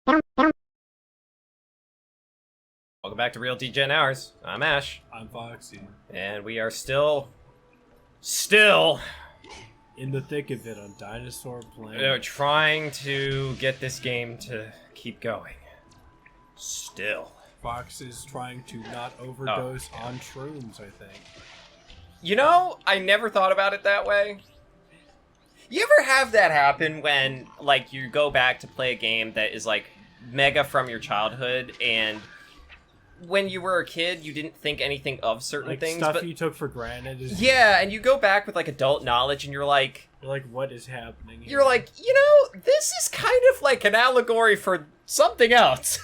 Welcome back to Real Degen Hours. I'm Ash. I'm Foxy. And we are still In the thick of it on Dinosaur Planet. trying to get this game to keep going. Still. Fox is trying to not overdose on shrooms, I think. You know, I never thought about it that way. You ever have that happen when, like, you go back to play a game that is, like, mega from your childhood, and when you were a kid, you didn't think anything of certain Like things, stuff but you took for granted. yeah, and you go back with, like, adult knowledge, and you're like, what is happening here? You're like, you know, this is kind of like an allegory for something else.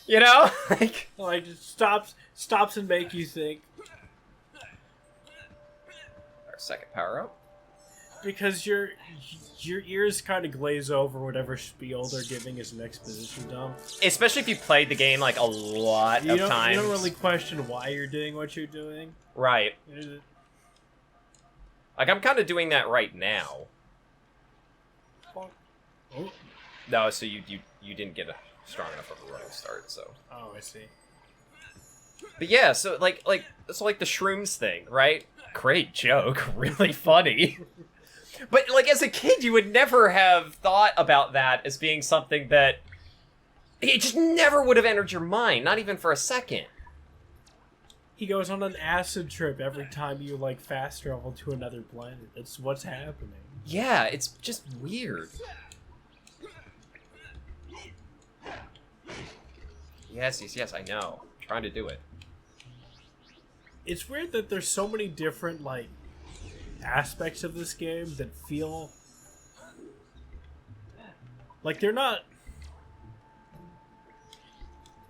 You know? Like it stops and make you think. Our second power up. Because your ears kind of glaze over whatever spiel they're giving as an exposition dump. Especially if you played the game, like, a lot of times. You don't really question why you're doing what you're doing. Right. Like, I'm kind of doing that right now. Oh. No, so you didn't get a strong enough of a running start, so. Oh, I see. But yeah, so like the shrooms thing, right? Great joke, really funny. But like as a kid, you would never have thought about that as being something that it just never would have entered your mind, not even for a second. He goes on an acid trip every time you, like, fast travel to another planet. That's what's happening. Yeah, it's just weird. Yes, I know. I'm trying to do it. It's weird that there's so many different, like, aspects of this game that feel like they're not...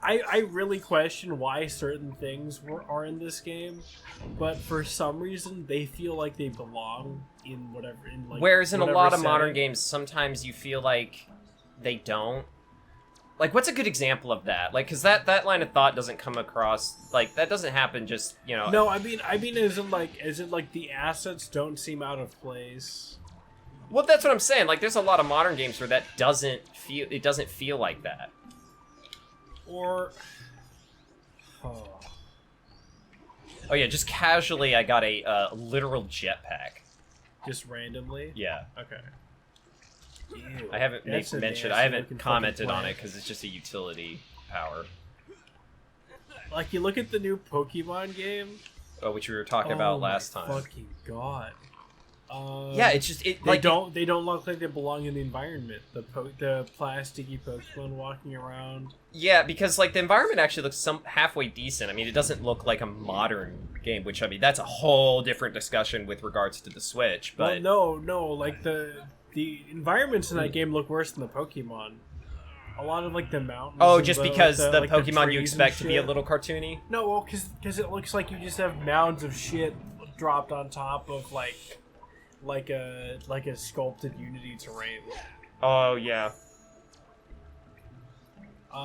I really question why certain things are in this game, but for some reason they feel like they belong in whatever. Whereas in a lot of modern setting. games, sometimes you feel like they don't. Like, what's a good example of that? Like, because that line of thought doesn't come across, like, that doesn't happen just, you know... No, I mean, as in like the assets don't seem out of place. Well, that's what I'm saying. Like, there's a lot of modern games where that doesn't feel like that. Or... Oh yeah, just casually I got a literal jetpack. Just randomly? Yeah. Okay. Ew, I haven't that's a mentioned, nasty I haven't looking commented fucking on it plant. because it's just a utility power. Like, you look at the new Pokemon game... Oh, which we were talking about my last time. Fucking god. Yeah, it's just They like don't look like they belong in the environment. The plasticky Pokemon walking around. yeah, because like the environment actually looks halfway decent. I mean, it doesn't look like a modern game, which I mean that's a whole different discussion with regards to the Switch. But Well, no, like the environments in that game look worse than the Pokemon. A lot of like the mountains. oh, and just the, because like, the like, Pokemon you trees expect and to be a shit. little cartoony. No, well, because it looks like you just have mounds of shit dropped on top of like a sculpted Unity terrain. Oh yeah. A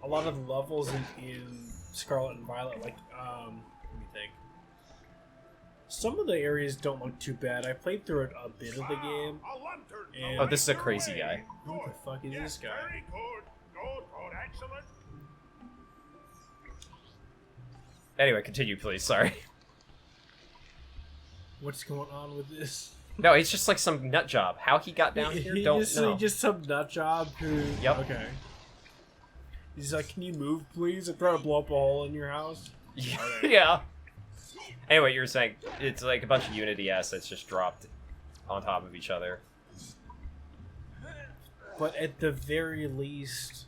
lot of the levels in Scarlet and Violet, like, let me think. Some of the areas don't look too bad. I played through it a bit of the game. And Oh, this is a crazy guy. who the fuck is this guy? Very good. Good, excellent. Anyway, continue, please. Sorry. What's going on with this? No, he's just like some nut job. How he got down here, don't know. He just some nut job who... Yep. Okay. He's like, can you move, please? I'm trying to blow up a hole in your house. Yeah. Anyway, you were saying it's like a bunch of Unity assets just dropped on top of each other. But at the very least,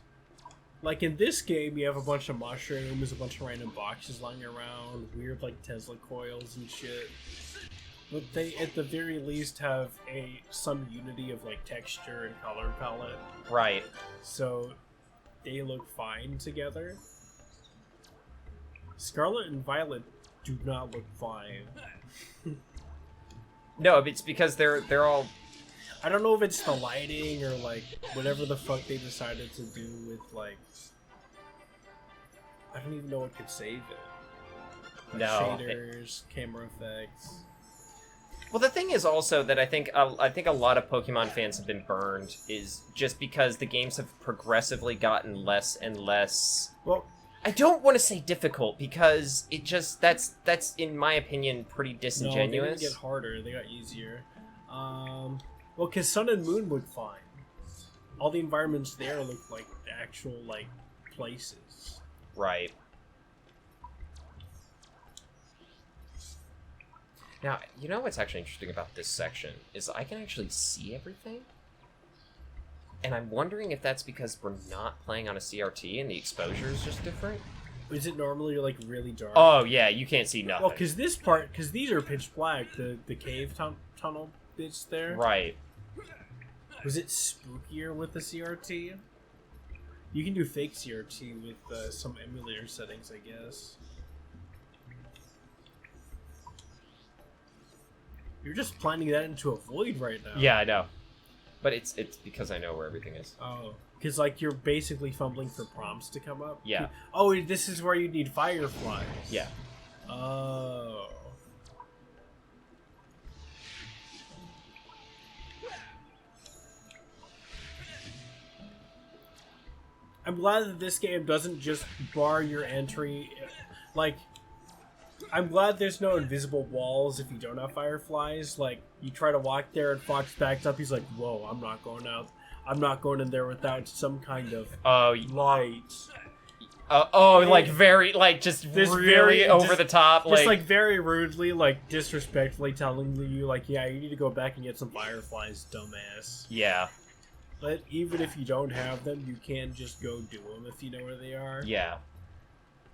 like in this game, you have a bunch of mushrooms, a bunch of random boxes lying around, weird like Tesla coils and shit. But they, at the very least, have some unity of like texture and color palette, Right. so they look fine together. Scarlet and Violet do not look fine. No, it's because they're all... I don't know if it's the lighting or like whatever the fuck they decided to do with like... I don't even know what could save it. Like No. shaders, camera effects. Well, the thing is also that I think a lot of Pokemon fans have been burned is just because the games have progressively gotten less and less. Well, I don't want to say difficult because it just that's in my opinion pretty no, they disingenuous. didn't get harder. They got easier. Well, because Sun and Moon would fine. All the environments there look like actual like places. Right. Now, you know what's actually interesting about this section is I can actually see everything. And I'm wondering if that's because we're not playing on a CRT and the exposure is just different. Is it normally like really dark? Oh, yeah, you can't see nothing. Well, because these are pitch black, the cave tunnel bits there. Right. Was it spookier with the CRT? You can do fake CRT with some emulator settings, I guess. You're just planning that into a void right now. Yeah, I know. But it's because I know where everything is. Oh, because like you're basically fumbling for prompts to come up. Yeah. Oh, this is where you need fireflies. Yeah. Oh. I'm glad that this game doesn't just bar your entry. Like, I'm glad there's no invisible walls if you don't have fireflies. Like, you try to walk there and Fox backs up. He's like, whoa, I'm not going out. I'm not going in there without some kind of light. Like very, like just This really very- over just- the top. Just like very rudely, like disrespectfully telling you, like, yeah, you need to go back and get some fireflies, dumbass. Yeah. But even if you don't have them, you can just go do them if you know where they are. Yeah.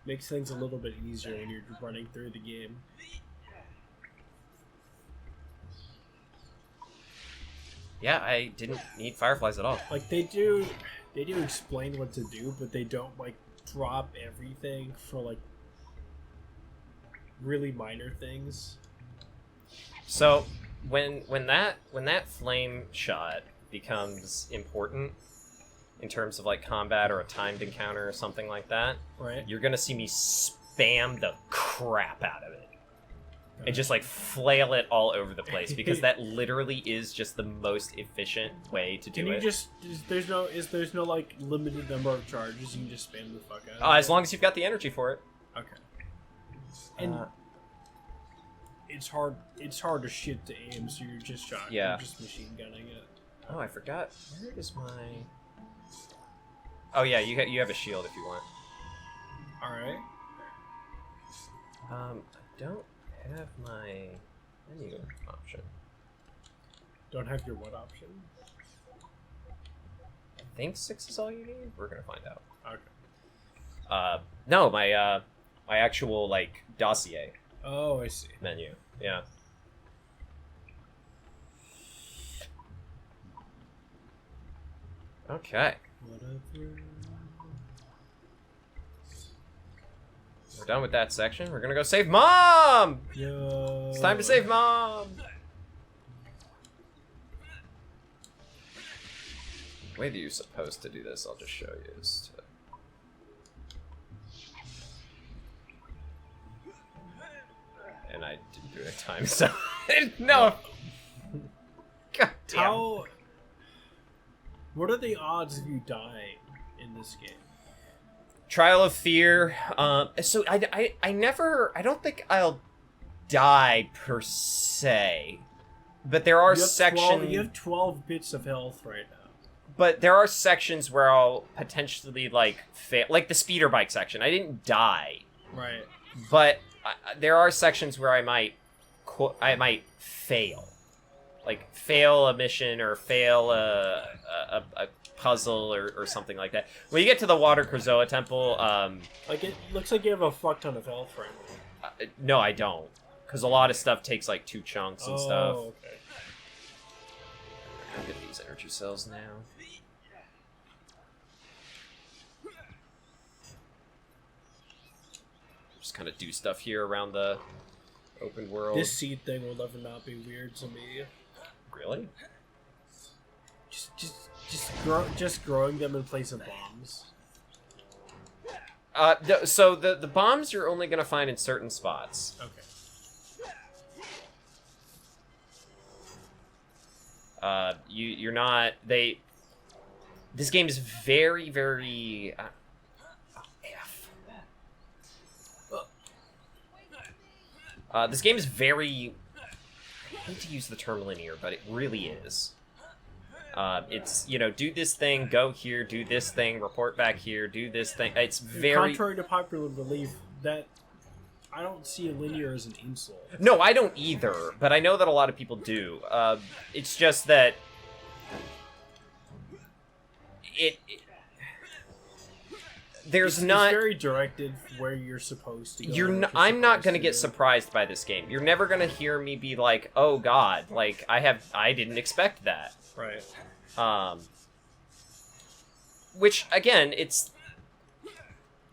Makes things a little bit easier when you're running through the game. Yeah, I didn't need fireflies at all. Like they do explain what to do, but they don't like drop everything for like really minor things. So when that flame shot becomes important in terms of like combat or a timed encounter or something like that, Right. you're gonna see me spam the crap out of it. And just like flail it all over the place because that literally is just the most efficient way to do Can you it. just there's no like limited number of charges, you can just spam the fuck out of As it? long as you've got the energy for it. Okay. And it's hard to shit to aim, so you're just Yeah. you're just machine gunning it. Oh, I forgot. Where is my... Oh yeah, you have a shield if you want. Alright. I don't have my menu option. Don't have your what option? I think 6 is all you need. We're gonna find out. Okay. No, my actual like dossier Oh, I see. menu. Yeah. Okay, Whatever. we're done with that section. We're gonna go save Mom. Yo. It's time to save Mom. The way that you're supposed to do this, I'll just show you. Is to... And I didn't do it in time, so no. God damn. How? What are the odds of you dying in this game? Trial of Fear. So I don't think I'll die per se, but there are sections. You have 12 bits of health right now. But there are sections where I'll potentially like fail, like the speeder bike section. I didn't die, Right. but there are sections where I might fail, like fail a mission or fail a puzzle or something like that. When you get to the Water Krazoa Temple, Like it looks like you have a fuck ton of health right now. no, I don't, because a lot of stuff takes like 2 chunks and stuff. Oh, okay. I'll get these energy cells now. Just kind of do stuff here around the open world. This seed thing will never not be weird to me. Really? Just growing them in place of bombs. So the bombs you're only gonna find in certain spots. Okay. You're not they. This game is very very. This game is very. I hate to use the term linear, but it really is. It's, do this thing, go here, do this thing, report back here, do this thing. It's very... Contrary to popular belief, that I don't see linear as an insult. No, I don't either, but I know that a lot of people do. It's just that... There's not... It's very directed where you're supposed to go. I'm not going to get surprised by this game. You're never going to hear me be like, oh god, like, I didn't expect that. Right. Which, again, it's...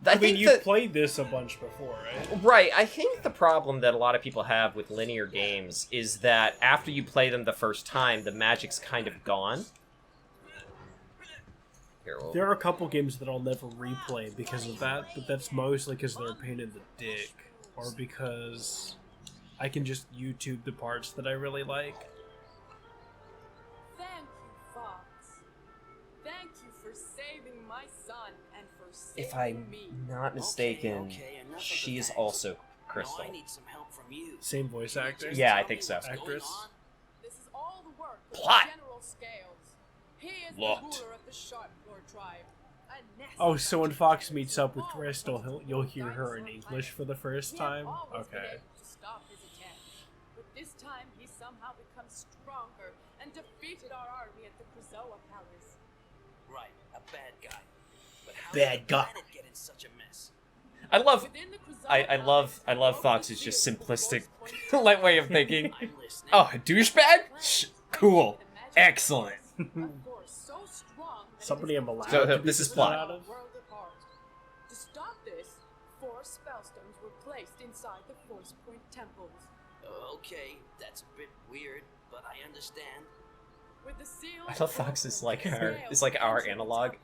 I mean, you've played this a bunch before, right? Right. I think the problem that a lot of people have with linear games is that after you play them the first time, the magic's kind of gone. There are a couple games that I'll never replay because of that, but that's mostly because they're a pain in the dick, or because I can just YouTube the parts that I really like. Thank you, Fox. Thank you for saving my son and for saving If I'm me. not mistaken, she is also Crystal. I need some help from you. Same voice actor? Yeah, I think so. Actress? This is all the work of Plot. General Scales. He is Locked. the ruler of the Sharp Lord tribe. A nasty Oh, so when bunch of Fox traitors meets up with who Crystal, you'll hear her in English for the first He time? had always been Okay. able to stop his attempts, but this time he somehow becomes stronger and defeated our army at the Krazoa Palace. Right, a bad guy. But how Bad did the guy. planet get in such a mess? I love Within the Krazoa I love Palace, Fox's Fox's just shield simplistic was pointed light way of thinking. I'm listening. Oh, a douchebag? Cool. Excellent. A force so strong that it Somebody is I'm allowed So, to be this is split plot. out of? world apart. To stop this, 4 spellstones were placed inside the Force Point temples. Okay, that's a bit weird, but I understand. With the seal I love Fox is like our analog.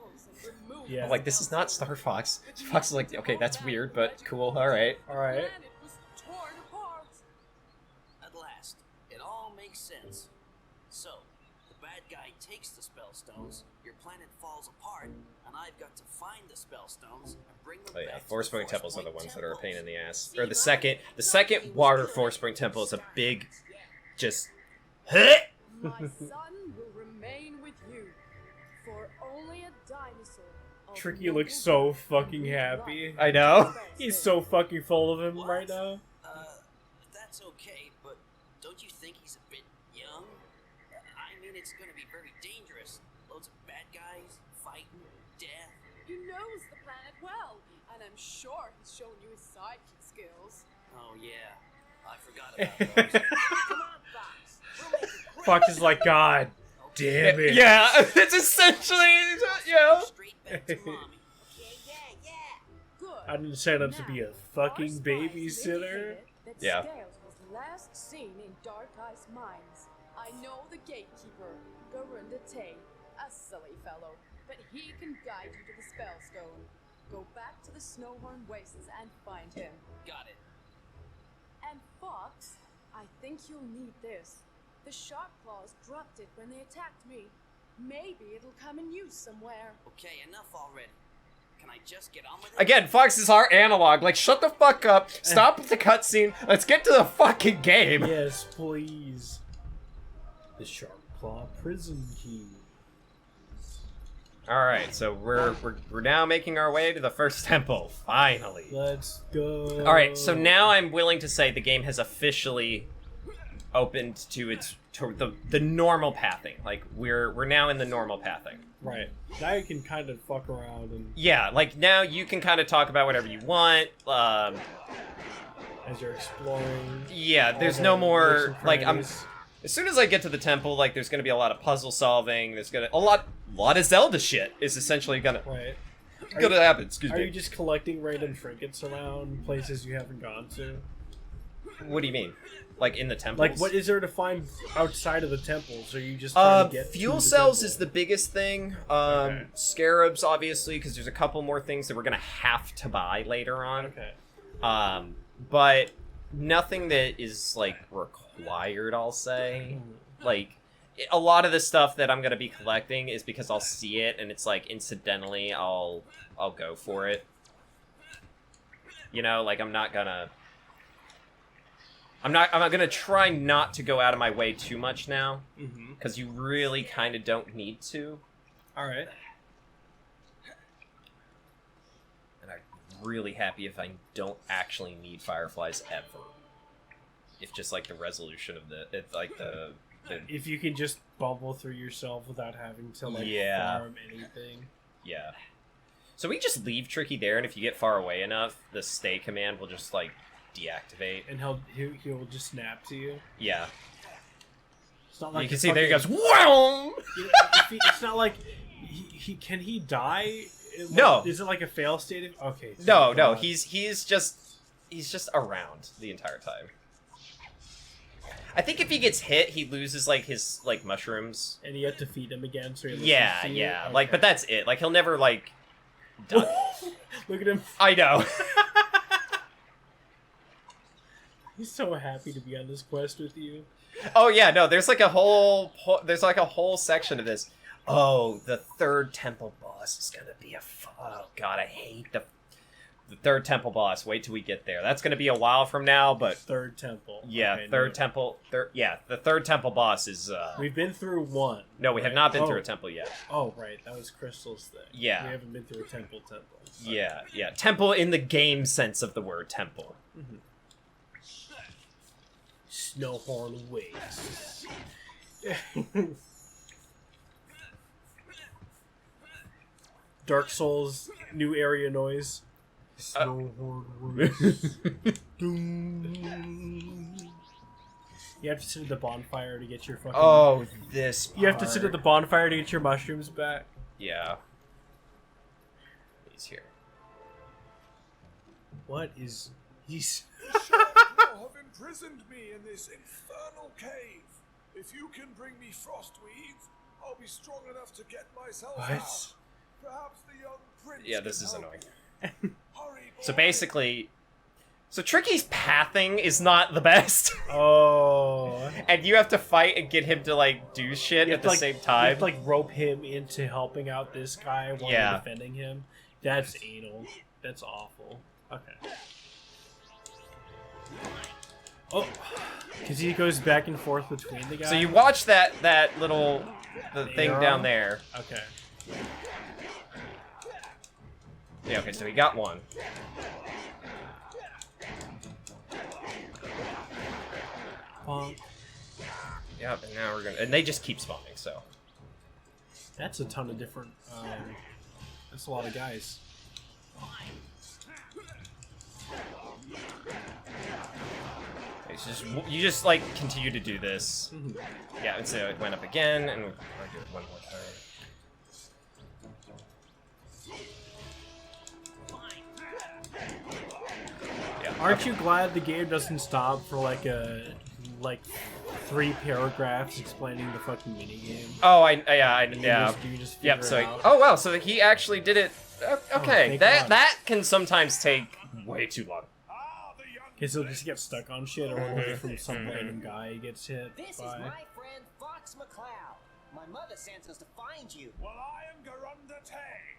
Yeah. Like, this is not Star Fox. Fox is like, okay, that's weird, but cool, alright. Alright. At last, it all makes sense. So, the bad guy takes the spellstones, your planet falls apart, and I've got to find the spellstones and bring them Oh yeah, back to Force the Point temples are the Point ones that are a pain in temples. the ass. Or the second water Force Point temple is a big, just... My son will remain with you, for only a dinosaur. of Tricky looks noble so fucking happy. I know. He's so fucking full of him right now. That's okay, but don't you think he's a bit young? I mean, it's gonna be very dangerous. Loads of bad guys, fighting, death. He knows the planet well, and I'm sure he's shown you his sidekick skills. Oh yeah, I forgot about those. Come on, Fox. We'll make it great. Fox is like, God damn it. Yeah, it's essentially, Straight back to mommy. Good. I didn't sign up to be a Now, fucking our spies babysitter. indicated that Yeah. Scales was last seen in Dark Eye's mines. I know the gatekeeper, Garunda Tay, a silly fellow, but he can guide you to the Spellstone. Go back to the Snowhorn Wastes and find him. Got it. And Fox, I think you'll need this. The Sharp Claws dropped it when they attacked me. Maybe it'll come in use somewhere. Okay, enough already. Can I just get on with it? Again, Fox is our analog. Like, shut the fuck up. Stop with the cutscene. Let's get to the fucking game. Yes, please. The Sharp Claw Prison Key. All right, so we're now making our way to the first temple. Finally. Let's go. All right, so now I'm willing to say the game has officially opened to the normal pathing. Like we're now in the normal pathing. Right. Now you can kind of fuck around and Yeah, like now you can kind of talk about whatever you want. as you're exploring. Yeah, there's all no the more nooks and like crannies. as soon as I get to the temple, like there's gonna be a lot of puzzle solving. There's gonna a lot of Zelda shit is essentially gonna Right. happen. Excuse Are you me. just collecting random trinkets around places you haven't gone to? What do you mean? Like in the temples? Like, what is there to find outside of the temples? Are you just trying to get fuel to the cells temple? is the biggest thing. Okay. Scarabs, obviously, because there's a couple more things that we're gonna have to buy later on. Okay. But nothing that is like required. I'll say, like, a lot of the stuff that I'm gonna be collecting is because I'll see it, and it's like incidentally I'll go for it. You know, like I'm not gonna try not to go out of my way too much now, because you really kind of don't need to. All right. And I'm really happy if I don't actually need fireflies ever. If just like the resolution of the If you can just bubble through yourself without having to like farm anything. Yeah. So we just leave Tricky there, and if you get far away enough, the stay command will just like deactivate, and he'll just snap to you. Yeah. It's not like you can see there he goes. Wow. You know, it's not like he can he die? No. Is it like a fail state? Okay. No. He's just around the entire time. I think if he gets hit, he loses like his like mushrooms, and you have to feed him again. So yeah. Okay. Like, but that's it. Like he'll never like. Look at him. I know. He's so happy to be on this quest with you. Oh yeah, no. There's like a whole section of this. Oh, the third temple boss is gonna be oh god, I hate the third temple boss. Wait till we get there. That's gonna be a while from now, but third temple. Yeah, okay, the third temple boss is. We've been through one. No, we have not been through a temple yet. Oh right, that was Crystal's thing. Yeah, we haven't been through a temple. Yeah, temple in the game sense of the word temple. Snowhorn waits. Dark Souls new area noise. Snowhorn waits. You have to sit at the bonfire to get your fucking. Oh, this. Part. You have to sit at the bonfire to get your mushrooms back. Yeah. He's here. What is he's? have imprisoned me in this infernal cave. If you can bring me Frostweave, I'll be strong enough to get myself out. Perhaps the young prince. Yeah, this is annoying. Hurry, So basically, Tricky's pathing is not the best. Oh. And you have to fight and get him to like do shit at the same time. You have to like rope him into helping out this guy while you're defending him. That's anal. That's awful. Okay. Oh, because he goes back and forth between the guys. So you watch that little thing down there. Okay. Yeah. Okay. So he got one. Bonk. Yep. And now we're gonna. And they just keep spawning. So. That's a ton of different. That's a lot of guys. It's just you just like continue to do this. Yeah, and so it went up again, and we'll do it one more time. Yeah. Aren't you glad the game doesn't stop for like 3 paragraphs explaining the fucking minigame? Oh, yeah. You just Yep. So it out? oh wow, so he actually did it. Okay, thank that God. that can sometimes take way too long. Because he'll just get stuck on shit or away from some random guy he gets hit This by. is my friend Fox McCloud. My mother sent us to find you. Well, I am Garunda Tang,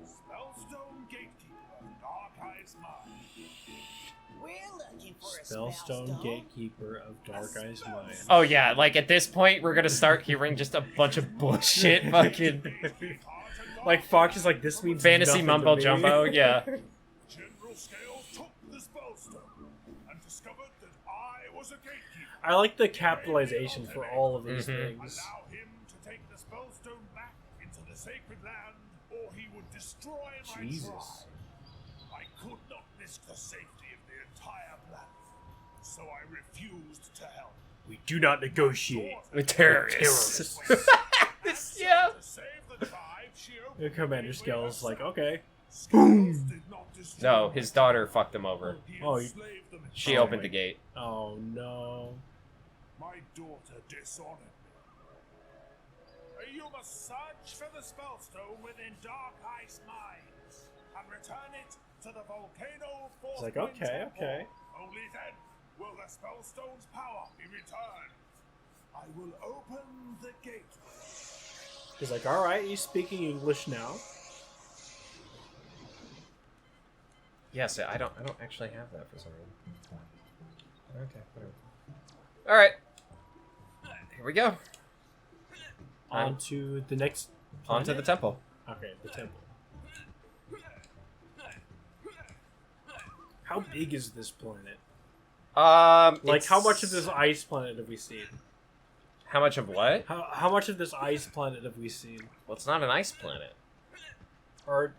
Spellstone Gatekeeper, Dark Eyes Mine. We're looking for a Spellstone Gatekeeper of Dark Eyes Mine. Oh yeah, like at this point we're gonna start hearing just a bunch of bullshit fucking Like Fox is like, this means fantasy nothing mumbo to me. jumbo. Yeah. General Scales took the Spellstone and discovered that I was a gatekeeper. I like the capitalization for all of these things. Allow him to take the Spellstone back into the sacred land, or he would destroy my Jesus. tribe. I could not risk the safety of the entire planet, so I refused to help. We do not negotiate With terrorists. Yeah. To save the tribe, she opened The Commander Scales like, okay. Scales did not destroy No, his daughter fucked him over. He Oh, enslaved them. She opened the gate. Oh no. My daughter dishonored me. You must search for the Spellstone within Dark Ice Mines and return it to the volcano force. It's like, okay, okay. Only then will the Spellstone's power be returned. I will open the gateway. He's like, all right, he's speaking English now. Yes, I don't actually have that for some reason. Okay, whatever. All right, here we go. On to the next. Onto the temple. Okay, the temple. How big is this planet? Like, how much of this ice planet have we seen? How much of what? How much of this ice planet have we seen? Well, it's not an ice planet. Or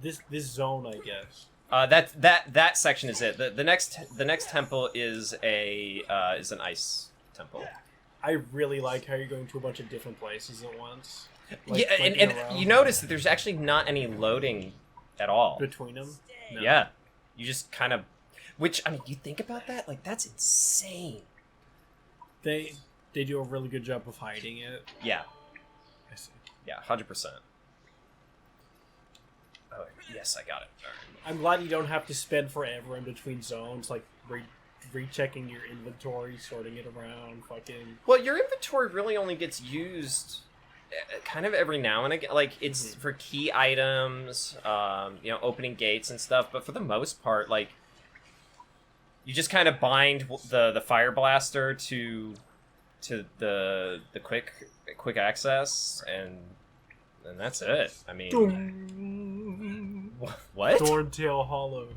this zone, I guess. That section is it. The next temple is an ice temple. I really like how you're going to a bunch of different places at once. Like, Yeah, like in a and row. you notice that there's actually not any loading at all. Between them? No. Yeah, you just kind of, which I mean, you think about that, like that's insane. They do a really good job of hiding it. Yeah, I see. yeah, 100%. Oh yes, I got it. All right. I'm glad you don't have to spend forever in between zones, like rechecking your inventory, sorting it around, fucking. Well, your inventory really only gets used kind of every now and again. Like it's for key items, opening gates and stuff. But for the most part, like you just kind of bind the fire blaster to the quick access, and that's it. I mean, what? Thorntail Hollow.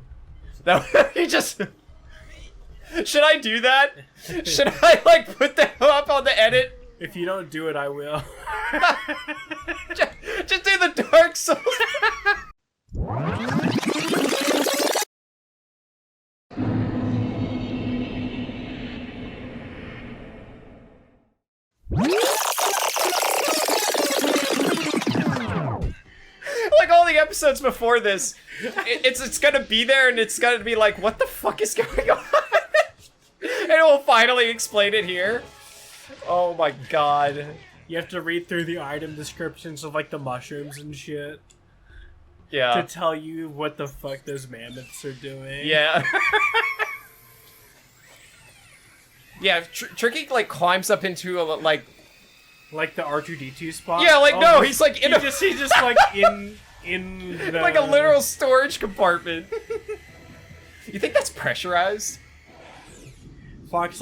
No, you just. Should I do that? Should I like put that up on the edit? If you don't do it, I will. Just do the Dark Souls. Like all the episodes before this, it's gonna be there, and it's gonna be like, what the fuck is going on? And we'll finally explain it here. Oh my god. You have to read through the item descriptions of like the mushrooms and shit Yeah. to tell you what the fuck those mammoths are doing. Yeah. Yeah, Tricky like climbs up into a like Like the R2D2 spot. Yeah, like no, he's like in he's just like in the... like a literal storage compartment. You think that's pressurized? Fox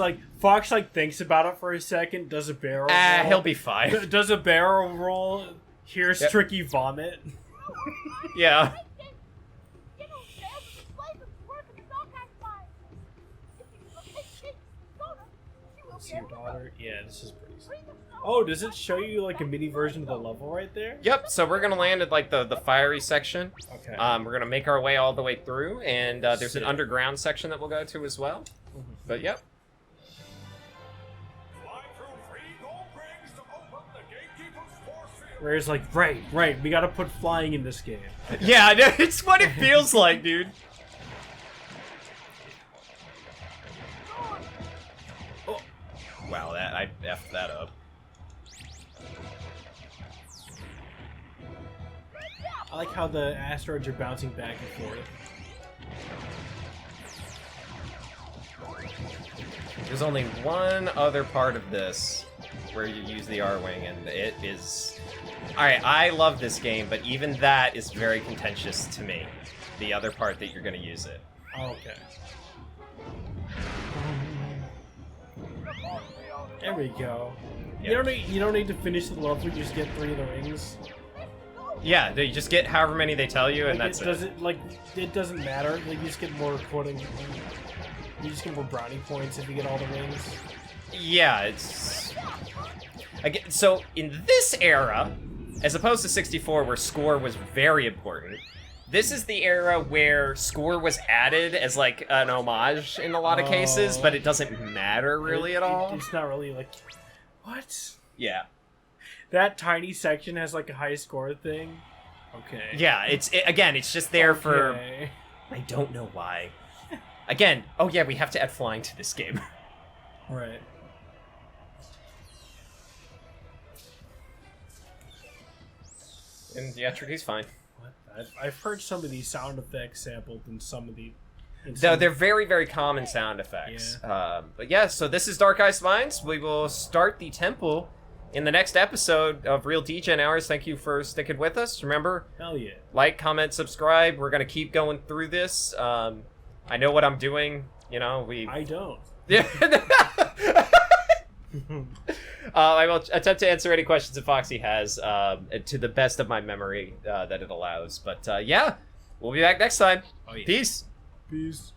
thinks about it for a second, does a barrel roll. He'll be fine. Does a barrel roll, here's Yep. Tricky vomit. Yeah. Is your daughter? Yeah, this is pretty simple. Oh, does it show you like a mini version of the level right there? Yep, so we're gonna land at like the fiery section. Okay. We're gonna make our way all the way through, and there's Sick. an underground section that we'll go to as well. But yep. Fly through 3 gold rings to open the gatekeeper's force field. Where it's like, right, we gotta put flying in this game. Yeah, it's what it feels like, dude. Oh. Wow, I effed that up. I like how the asteroids are bouncing back and forth. There's only one other part of this where you use the R-Wing, and it is... Alright, I love this game, but even that is very contentious to me. The other part that you're gonna use it. Okay. There we go. Yep. You don't need to finish the level, you just get 3 of the rings. Yeah, you just get however many they tell you, and Like, that's it doesn't it doesn't matter. Like you just get more you just get more brownie points if you get all the rings. Yeah, it's... Again, so, in this era, as opposed to 64, where score was very important, this is the era where score was added as, like, an homage in a lot of cases, but it doesn't matter really at all. It's not really like... What? Yeah. That tiny section has like a high score thing? Okay. Yeah, again, it's just there for... Okay. I don't know why. Again, oh yeah, we have to add flying to this game. Right. And yeah, Tricky's fine. What? I've heard some of these sound effects sampled in some of the No, they're very, very common sound effects. But yeah, so this is Dark Ice Mines. We will start the temple in the next episode of Real Degen Hours. Thank you for sticking with us. Remember, hell yeah, like, comment, subscribe. We're gonna keep going through this. I know what I'm doing. You know, I don't. Yeah. I will attempt to answer any questions that Foxy has to the best of my memory that it allows. But yeah, we'll be back next time. Oh, yeah. Peace. Peace.